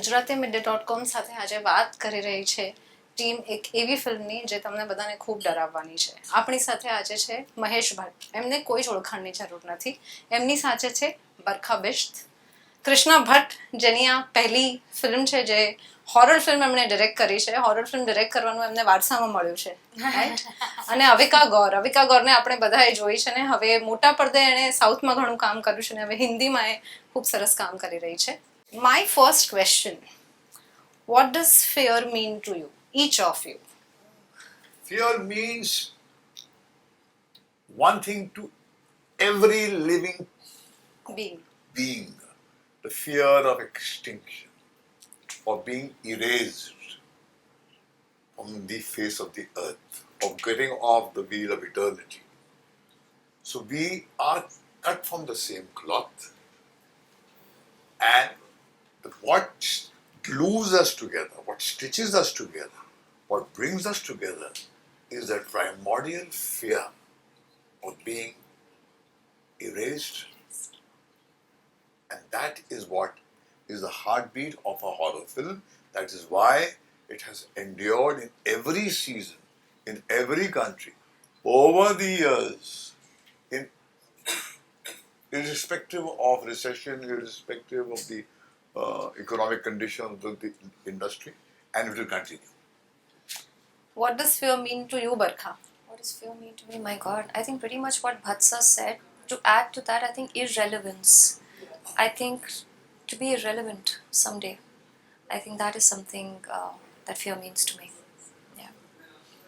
Gujarati mid-day .com સાથે આજે વાત કરી રહી છે ટીમ એક એવી ફિલ્મની જે તમને બધાને ખૂબ ડરાવવાની છે. આપણી સાથે આજે છે મહેશ ભટ્ટ. એમને કોઈ જ ઓળખાણની જરૂર નથી. એમની સાથે છે બરખા બિશ્ત. કૃષ્ણ ભટ્ટ જેની આ પહેલી ફિલ્મ છે જે હોરર ફિલ્મ એમણે ડિરેક્ટ કરી છે. હોરર ફિલ્મ ડિરેક્ટ કરવાનું એમને વારસામાં મળ્યું છે, રાઈટ? અને અવિકા ગોરને આપણે બધાએ જોઈ છે ને હવે મોટા પડદે એણે સાઉથમાં ઘણું કામ કર્યું છે ને હવે હિન્દીમાં એ ખૂબ સરસ કામ કરી રહી છે. My first question, what does fear mean to you, each of you? Fear means one thing to every living being. The fear of extinction, of being erased from the face of the earth, of getting off the wheel of eternity. So we are cut from the same cloth, and what glues us together, what stitches us together, what brings us together is that primordial fear of being erased. And that is what is the heartbeat of a horror film. That is why it has endured in every season, in every country, over the years, irrespective of recession, irrespective of the economic conditions of the industry, and it will continue. What does fear mean to you, Barkha? What does fear mean to me? My God, I think pretty much what Bhatt sir said. To add to that, I think irrelevance. I think to be irrelevant someday. I think that is something that fear means to me. Yeah.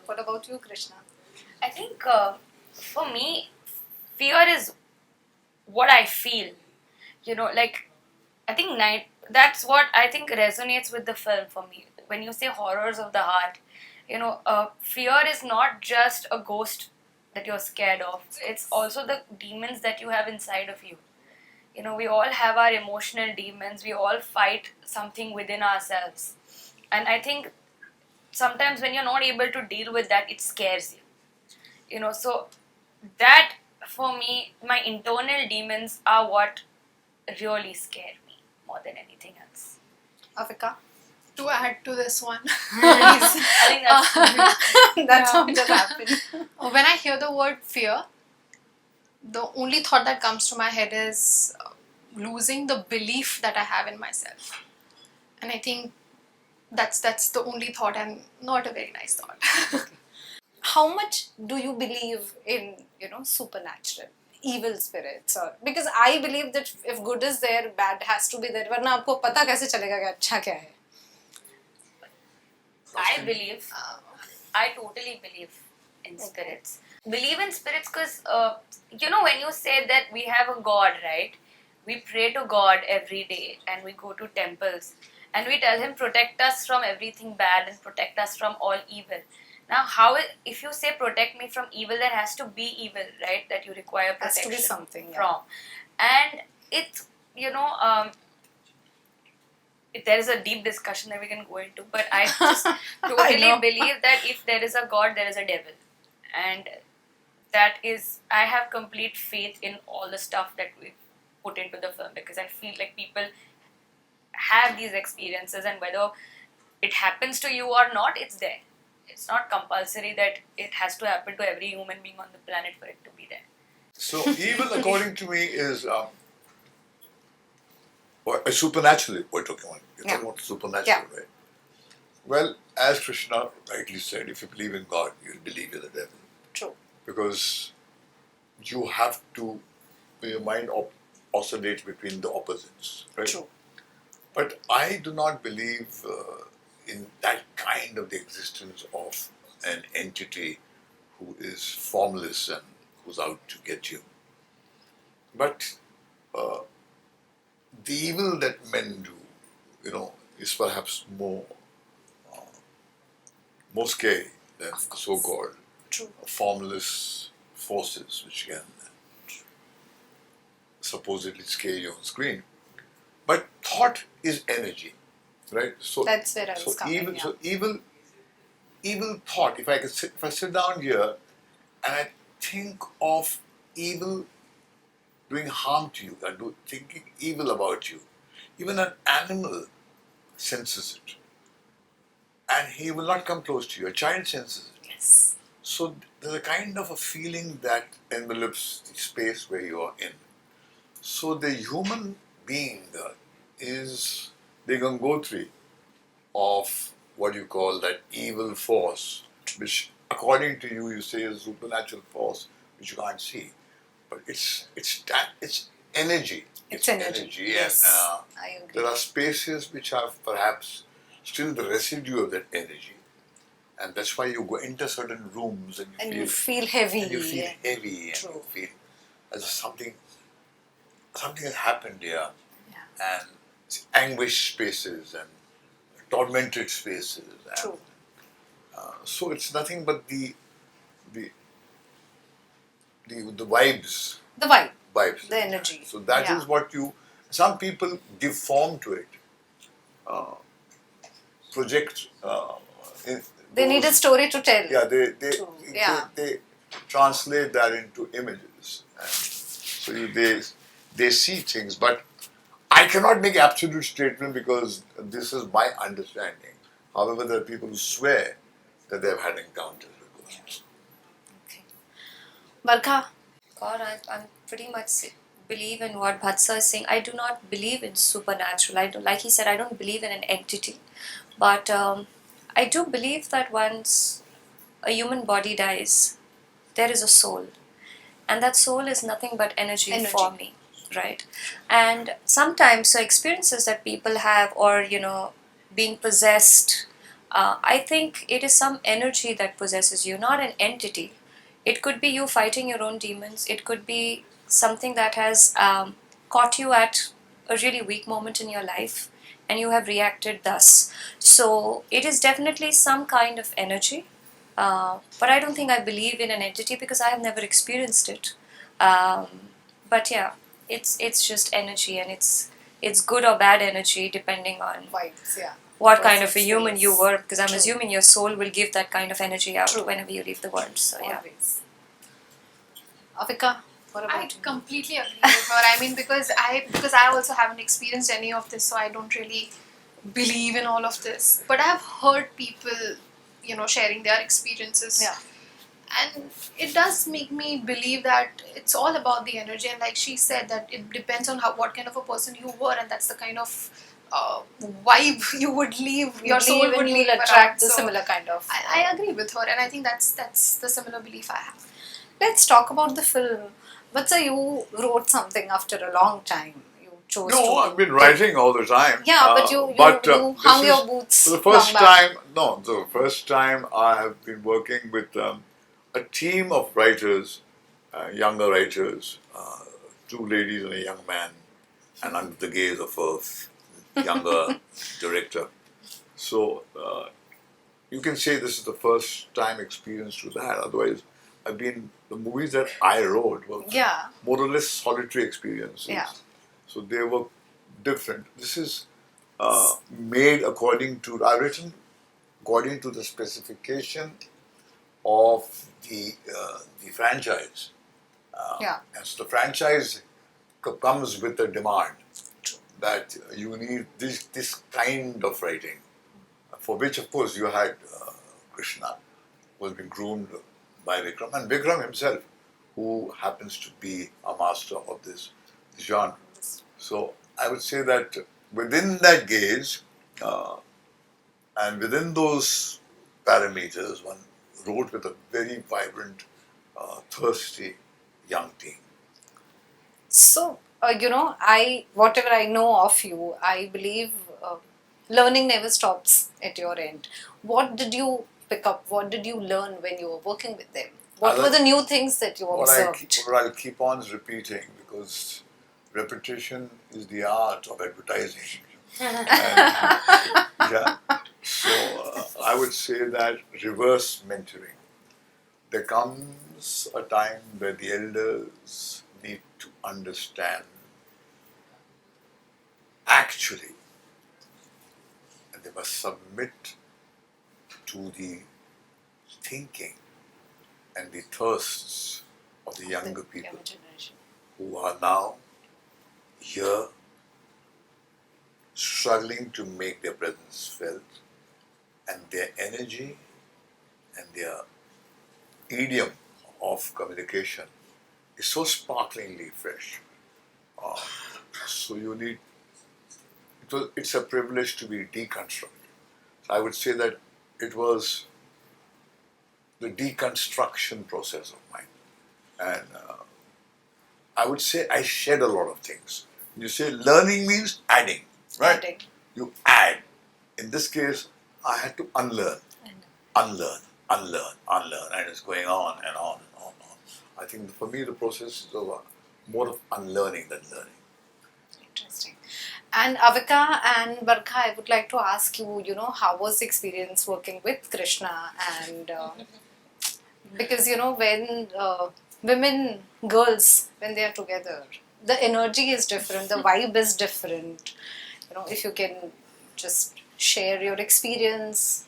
What about you, Krishna? I think for me, fear is what I feel. Like I think that's what I think resonates with the film for me. When you say horrors of the heart, fear is not just a ghost that you're scared of. It's also the demons that you have inside of you. We all have our emotional demons. We all fight something within ourselves. And I think sometimes when you're not able to deal with that, it scares you. So that for me, my internal demons are what really scare me more than anything else. Avika? To add to this one, I think That's how it happened. when I hear the word fear, the only thought that comes to my head is losing the belief that I have in myself. And I think that's the only thought, and not a very nice thought. How much do you believe in, supernatural, evil spirits? Or because I believe that if good is there, bad has to be there. वरना आपको पता कैसे चलेगा कि अच्छा क्या है? I totally believe in spirits. Believe in spirits because, when you say that we have a God, right? We pray to God every day and we go to temples and we tell Him protect us from everything bad and protect us from all evil. Now, if you say protect me from evil, there has to be evil, right? That you require protection Has to be something, yeah. from. And it's, there is a deep discussion that we can go into, but I just totally believe that if there is a God, there is a devil. And that is, I have complete faith in all the stuff that we put into the film because I feel like people have these experiences and whether it happens to you or not, it's there. It's not compulsory that it has to happen to every human being on the planet for it to be there. So evil, according to me, is supernatural. We're talking about. You're talking about supernatural, right? Well, as Krishna rightly said, if you believe in God, you'll believe in the devil. True. Because you have to, your mind oscillates between the opposites, right? True. But I do not believe in that kind of the existence of an entity who is formless and who's out to get you. But the evil that men do, is perhaps more scary than so-called formless forces which can supposedly scare you on screen. But thought is energy, right? So That's where I was coming, evil, yeah. So evil thought. If I sit down here and I think of evil doing harm to you, and thinking evil about you, even an animal senses it. And he will not come close to you. A child senses it. Yes. So there's a kind of a feeling that envelops the space where you are in. So the human being is the gangotri of what you call that evil force, which according to you, you say is a supernatural force which you can't see. But it's energy. It's energy. Yes. And I agree. there are spaces which have perhaps still the residue of that energy. And that's why you go into certain rooms and You feel heavy. and you feel heavy and True. you feel as if something has happened here. Yeah. And it's anguish spaces and tormented spaces. And, True. so it's nothing but the vibes. The vibe. Vibes. The energy. So that is Yeah. what some people give form to it. Project. They need a story to tell. Yeah, True. Yeah. they translate that into images, and so they see things. But I cannot make absolute statement because this is my understanding. However, there are people who swear that they've had encounters with ghosts. Okay. Barkha. God, I'm pretty much believe in what Bhatsa is saying. I do not believe in supernatural. Like he said, I don't believe in an entity. But I do believe that once a human body dies, there is a soul. And that soul is nothing but energy. For me, right? And sometimes, so experiences that people have or, being possessed, I think it is some energy that possesses you, not an entity. It could be you fighting your own demons. It could be something that has caught you at a really weak moment in your life and you have reacted thus. So it is definitely some kind of energy. But I don't think I believe in an entity because I have never experienced it. But yeah, it's just energy, and it's good or bad energy depending on Vibes, yeah. what kind of a Person's human face. you were, because I'm True. assuming your soul will give that kind of energy out True. whenever you leave the world. So yeah. Always. Avika, what about I you? completely agree with her. I mean, because I also haven't experienced any of this, so I don't really believe in all of this. But I've heard people, sharing their experiences. Yeah. And it does make me believe that it's all about the energy. And like she said, that it depends on what kind of a person you were, and that's the kind of vibe you would leave. Your soul Believe would in leave you'll around. attract the So similar kind of. I agree with her, and I think that's the similar belief I have. Let's talk about the film. But sir, you wrote something after a long time. You chose to. No, I've been writing all the time. Yeah, but you this hung is your boots. the first long back. time. No, the first time I have been working with a team of writers, younger writers, two ladies and a young man, and under the gaze of a younger director. So you can say this is the first time experience to that. Otherwise, the movies that I wrote were Yeah. more or less solitary experiences. Yeah. So they were different. This is made I've written according to the specification of the franchise. Yeah. And so the franchise comes with a demand that you need this kind of writing, for which of course you had Krishna, who has been groomed by Vikram, and Vikram himself, who happens to be a master of this genre. So I would say that within that gaze and within those parameters, one wrote with a very vibrant, thirsty young team. So, whatever I know of you, I believe learning never stops at your end. What did you pick up? What did you learn when you were working with them? What were the new things that you observed? What I'll keep on repeating, because repetition is the art of advertising. And, yeah. So I would say that reverse mentoring. There comes a time where the elders need to understand actually, and they must submit to the thinking and the thirsts of the younger people Younger generation. who are now here, struggling to make their presence felt, and their energy and their idiom of communication is so sparklingly fresh. Uh, so you need, it's a privilege to be deconstructed. So I would say that it was the deconstruction process of mine. And I would say I shed a lot of things. You say learning means adding, right? Adding. You add. In this case, I had to unlearn, unlearn, and it's going on and on and on and on. I think for me the process is more of unlearning than learning. Interesting. And Avika and Barkha, I would like to ask you, how was the experience working with Krishna? And because, when women, girls, when they are together, the energy is different, the vibe is different. If you can just share your experience.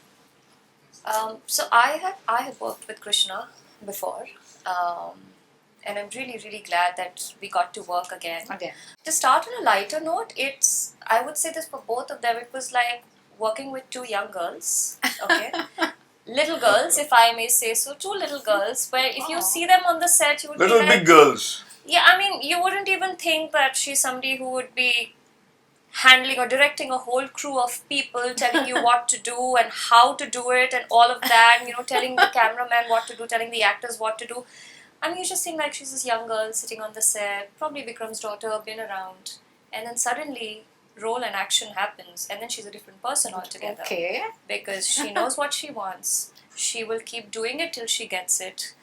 So I have worked with Krishna before, and I'm really, really glad that we got to work again. To start on a lighter note, I would say this for both of them, it was like working with two young girls, okay? Little girls, if I may say so, two little girls, where if you see them on the set, you would Little be like... big girls. Yeah, I mean, you wouldn't even think that she's somebody who would be handling or directing a whole crew of people, telling you what to do and how to do it and all of that, telling the cameraman what to do, telling the actors what to do. I mean, you just think like she's this young girl sitting on the set, probably Vikram's daughter, been around, and then suddenly role and action happens, and then she's a different person altogether. Okay. Because she knows what she wants. She will keep doing it till she gets it.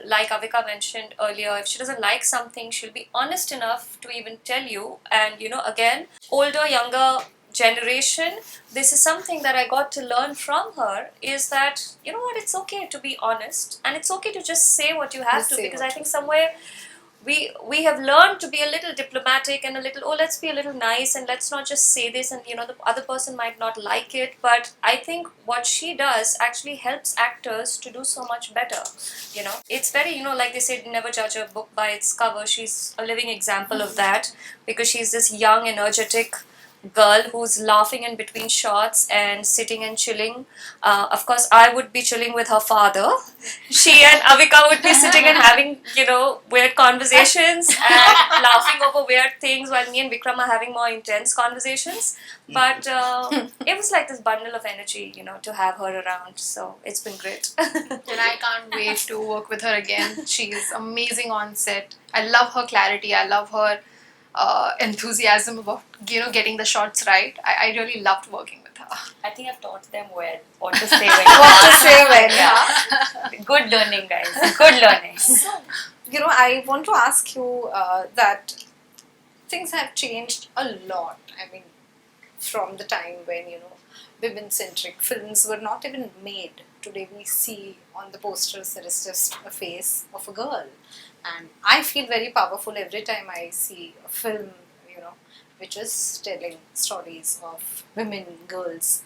Like Avika mentioned earlier, if she doesn't like something, she'll be honest enough to even tell you. And again, older, younger generation, this is something that I got to learn from her, is that, it's okay to be honest, and it's okay to just say what you have to, because I think somewhere we have learned to be a little diplomatic and a little, let's be a little nice and let's not just say this, and the other person might not like it. But I think what she does actually helps actors to do so much better. It's very, like they said, never judge a book by its cover. She's a living example of that, because she's this young, energetic girl who's laughing in between shots and sitting and chilling. Of course, I would be chilling with her father. She and Avika would be sitting and having, weird conversations and laughing over weird things, while me and Vikram are having more intense conversations. But it was like this bundle of energy, to have her around. So it's been great. And I can't wait to work with her again. She's amazing on set. I love her clarity. I love her enthusiasm about getting the shots right. I really loved working with her. I think I've taught them well what to say when. What to say when, yeah. Good learning, guys. Good learning. So, I want to ask you that things have changed a lot. I mean, from the time when, women-centric films were not even made. Today we see on the posters there is just a face of a girl. And I feel very powerful every time I see a film, which is telling stories of women, girls.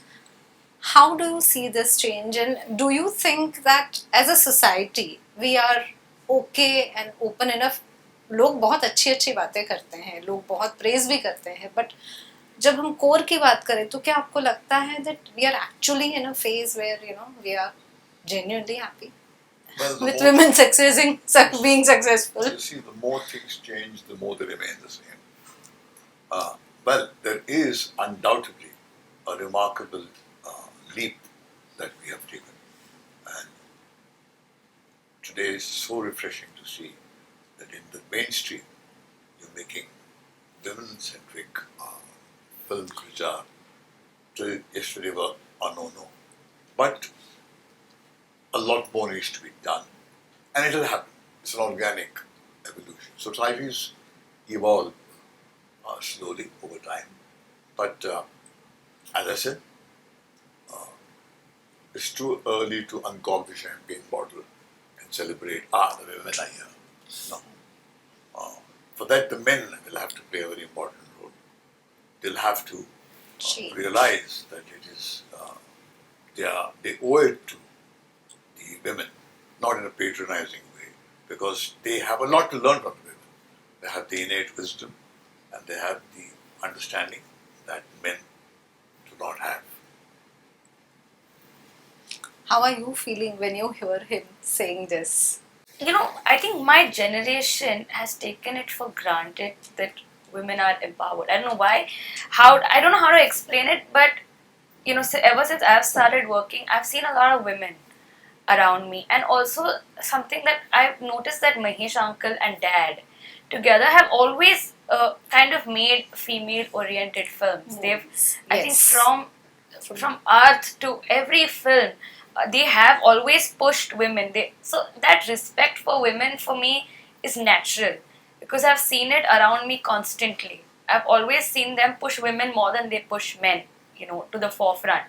How do you see this change? And do you think that as a society, we are okay and open enough? लोग बहुत अच्छी बातें करते हैं, लोग बहुत praise भी करते हैं, but जब हम कोर की बात करें तो क्या आपको लगता है that we are actually in a phase where we are genuinely happy with women being successful? You see, the more things change, the more they remain the same. Well, there is undoubtedly a remarkable leap that we have taken, and today is so refreshing to see that in the mainstream you're making women-centric films which are till yesterday were a no-no. But a lot more needs to be done, and it will happen. It's an organic evolution. Societies evolve slowly over time, but as I said, it's too early to uncork the champagne bottle and celebrate, the women are here. No. For that, the men will have to play a very important role. They'll have to realize that it is they owe it to the women, not in a patronizing way, because they have a lot to learn from the women. They have the innate wisdom and they have the understanding that men not have. How are you feeling when you hear him saying this? I think my generation has taken it for granted that women are empowered. I don't know why. I don't know how to explain it, but ever since I've started working, I've seen a lot of women around me, and also something that I've noticed that Mahesh uncle and dad together have always kind of made female-oriented films. They've, I think, Yes. from Earth to every film, they have always pushed women. So that respect for women for me is natural because I've seen it around me constantly. I've always seen them push women more than they push men, to the forefront.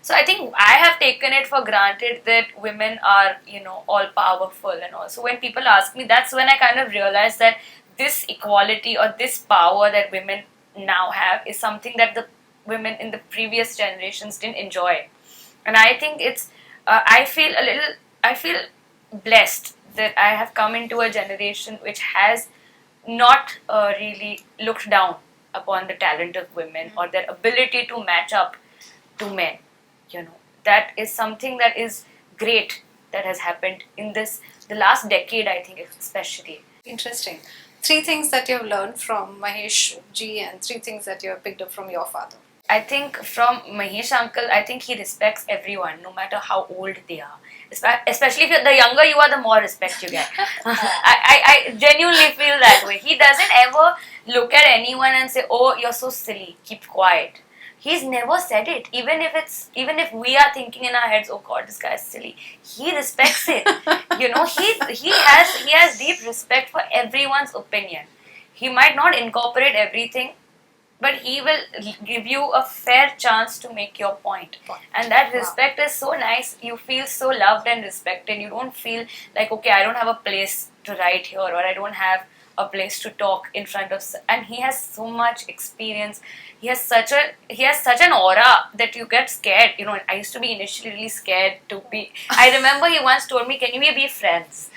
So I think I have taken it for granted that women are, all powerful and all. So when people ask me, that's when I kind of realize that this equality or this power that women now have is something that the women in the previous generations didn't enjoy. And I think I feel blessed that I have come into a generation which has not really looked down upon the talent of women or their ability to match up to men. That is something that is great that has happened in the last decade, I think, especially. Interesting. 3 things that you have learned from Mahesh ji and 3 things that you have picked up from your father. I think from Mahesh uncle, I think he respects everyone, no matter how old they are. Especially if the younger you are, the more respect you get. I genuinely feel that way. He doesn't ever look at anyone and say, "Oh, you're so silly. Keep quiet." He's never said it. Even if we are thinking in our heads, "Oh God, this guy is silly," he respects it. He has deep respect for everyone's opinion. He might not incorporate everything, but he will give you a fair chance to make your point. And that respect is so nice. You feel so loved and respected. You don't feel like, okay, I don't have a place to write here, or I don't have a place to talk in front of. And he has so much experience. He has such an aura that you get scared. I used to be initially really scared to be. I remember he once told me, "Can we be friends?"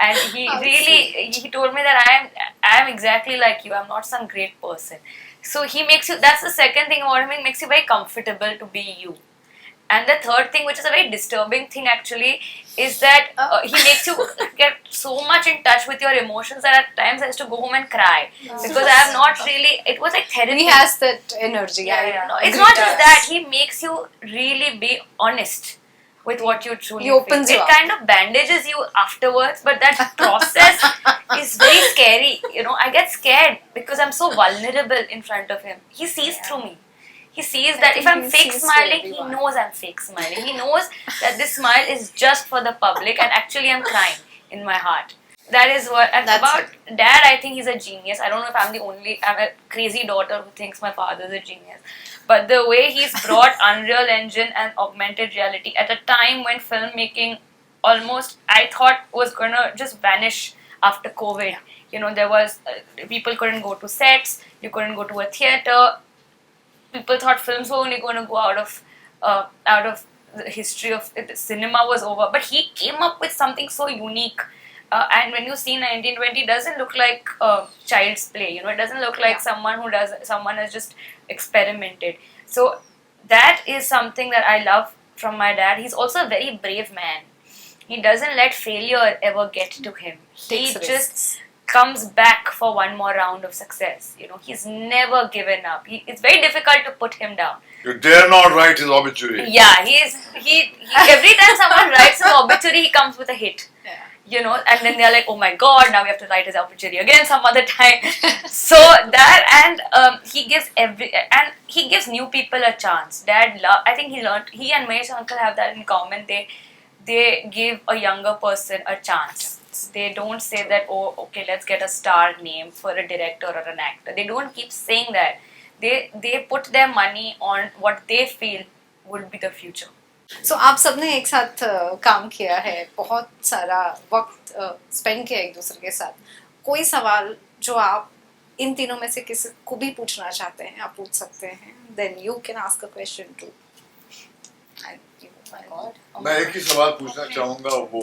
And he told me that I am exactly like you. I'm not some great person. So he makes you. That's the second thing about him. He makes you very comfortable to be you. And the third thing, which is a very disturbing thing actually, is that he makes you get so much in touch with your emotions that at times I used to go home and cry because I have not really. It was like therapy. He has that energy. Yeah. No, it's not just that. He makes you really be honest with what you truly He opens feel. you It up. kind of bandages you afterwards, but that process is very scary. I get scared because I'm so vulnerable in front of him. He sees through me. He sees that if I'm fake smiling, he knows I'm fake smiling. He knows that this smile is just for the public and actually I'm crying in my heart. That is what. And about dad, I think he's a genius. I don't know if I'm a crazy daughter who thinks my father's a genius. But the way he's brought Unreal Engine and augmented reality at a time when filmmaking almost, I thought, was gonna just vanish after COVID. There was, people couldn't go to sets, you couldn't go to a theater. People thought films were only going to go out of the history of cinema was over. But he came up with something so unique. And when you see 1920, it doesn't look like child's play. It doesn't look like someone has just experimented. So that is something that I love from my dad. He's also a very brave man. He doesn't let failure ever get to him. He just comes back for one more round of success. He's never given up. It's very difficult to put him down. You dare not write his obituary. Yeah, he every time someone writes his obituary, he comes with a hit. And then they're like, "Oh my God, now we have to write his obituary again some other time." So that, and he gives new people a chance. I think he and Mahesh uncle have that in common. They give a younger person a chance. They don't say that, "Oh, okay, let's get a star name for a director or an actor." They don't keep saying that. They put their money on what they feel would be the future. So आप सबने एक साथ काम किया है, बहुत सारा वक्त स्पेंड किया एक दूसरे के साथ. कोई सवाल जो आप इन तीनों में से किसी को भी पूछना चाहते हैं, आप पूछ सकते हैं. Then you can ask a question too. मैं एक ही सवाल पूछना चाहूँगा, वो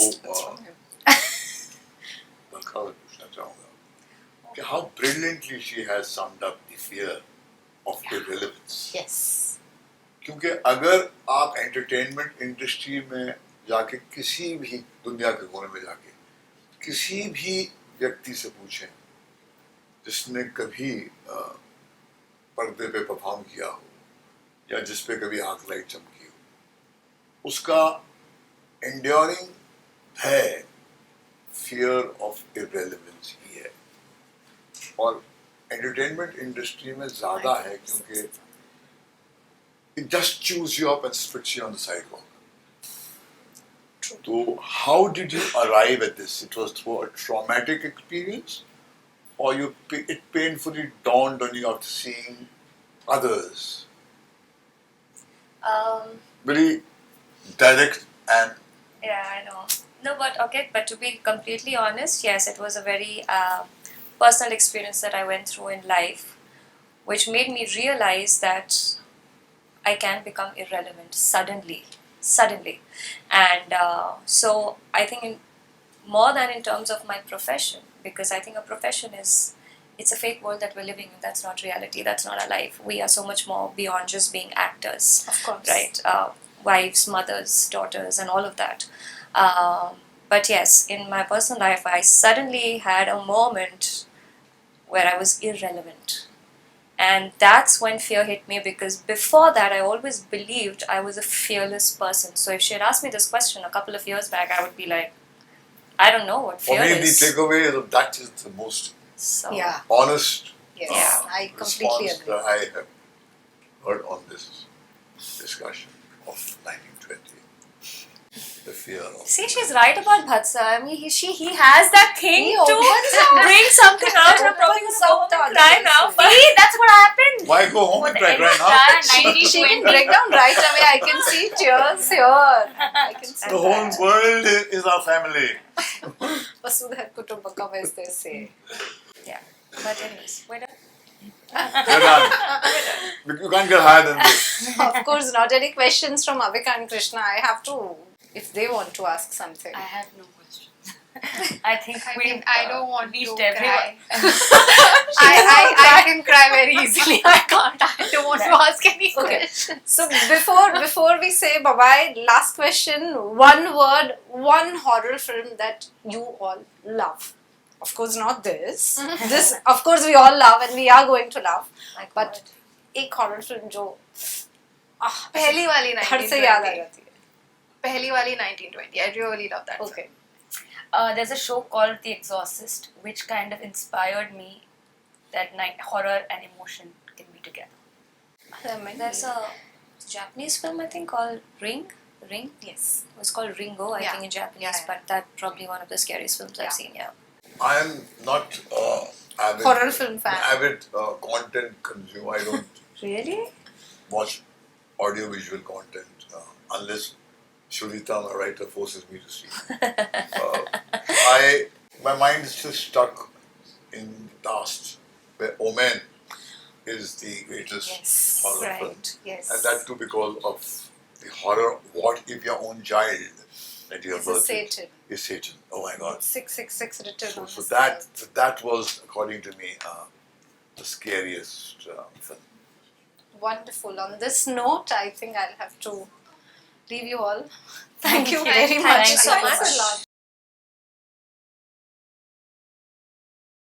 बरखा से पूछना चाहूँगा कि how brilliantly she has summed up the fear of irrelevance. Yes. क्योंकि अगर आप एंटरटेनमेंट इंडस्ट्री में जाके किसी भी दुनिया के कोने में जाके किसी भी व्यक्ति से पूछें जिसने कभी पर्दे पे परफॉर्म किया हो या जिस पे कभी आंख लाइट चमकी हो, उसका एंड्योरिंग है फियर ऑफ इररेलेवेंस ही है। और एंटरटेनमेंट इंडस्ट्री में ज्यादा है क्योंकि it just chews you up and spits you on the sidewalk. So how did you arrive at this? It was through a traumatic experience, or it painfully dawned on you after seeing others? Very direct and Yeah, I know. No, but to be completely honest, yes, it was a very personal experience that I went through in life, which made me realize that I can become irrelevant suddenly. And so I think more than in terms of my profession, because I think a profession it's a fake world that we're living in. That's not reality. That's not our life. We are so much more beyond just being actors. Of course. Right? Wives, mothers, daughters, and all of that. But yes, in my personal life, I suddenly had a moment where I was irrelevant. And that's when fear hit me, because before that, I always believed I was a fearless person. So if she had asked me this question a couple of years back, I would be like, I don't know what for fear me is. the takeaway is that is the most So, Yeah. honest Yes. Yeah. I completely response agree. that I have heard on this discussion of 1920. The fear of see, she's right about Bhatsa. I mean, he has that thing He to opens up. bring something out. I'm probably Opens going to go up home and the cry other now. faces. But See, that's what happened. why go home For and the cry right now? entire She can 1920. break down right away. I can see tears here. I can see The whole that. world is our family. Vasudhaiva Kutumbakam, as they say. Yeah. But anyways, we're done. You're done. You can't get higher than this. Of course not. Any questions from Avika and Krishna? I have to, if they want to ask something. I have no questions. I think I mean, I don't want to reached cry. everyone. I can cry very easily. I can't. I don't want to ask any Okay. questions. So before we say bye bye, last question. One word, one horror film that you all love. Of course, not this. This, of course, we all love and we are going to love. My But God. एक horror film जो पहली वाली धड़ से याद आ 1920. जाती है. पहली वाली 1920. I really love that. Okay. There's a show called The Exorcist, which kind of inspired me that night horror and emotion can be together. There's a Japanese film, I think, called Ring. Yes. It was called Ringo, I Yeah. think, in Japanese, Yeah, yeah. but that's probably one of the scariest films I've Yeah. seen, yeah. I am not avid Horror film fan. avid content consumer. I don't Really? watch audio-visual content unless Shurita, my writer, forces me to see. My mind is still stuck in the past, where Omen is the greatest Yes. horror film, Right. Yes. and that too because of the horror. What if your own child that you have This is birthed Satan. is Satan? Oh my God! 666 written So, on so his that was, according to me, the scariest film. Wonderful. On this note, I think I'll have to leave you all. Thank you Thank very you much. so Thanks much. a lot.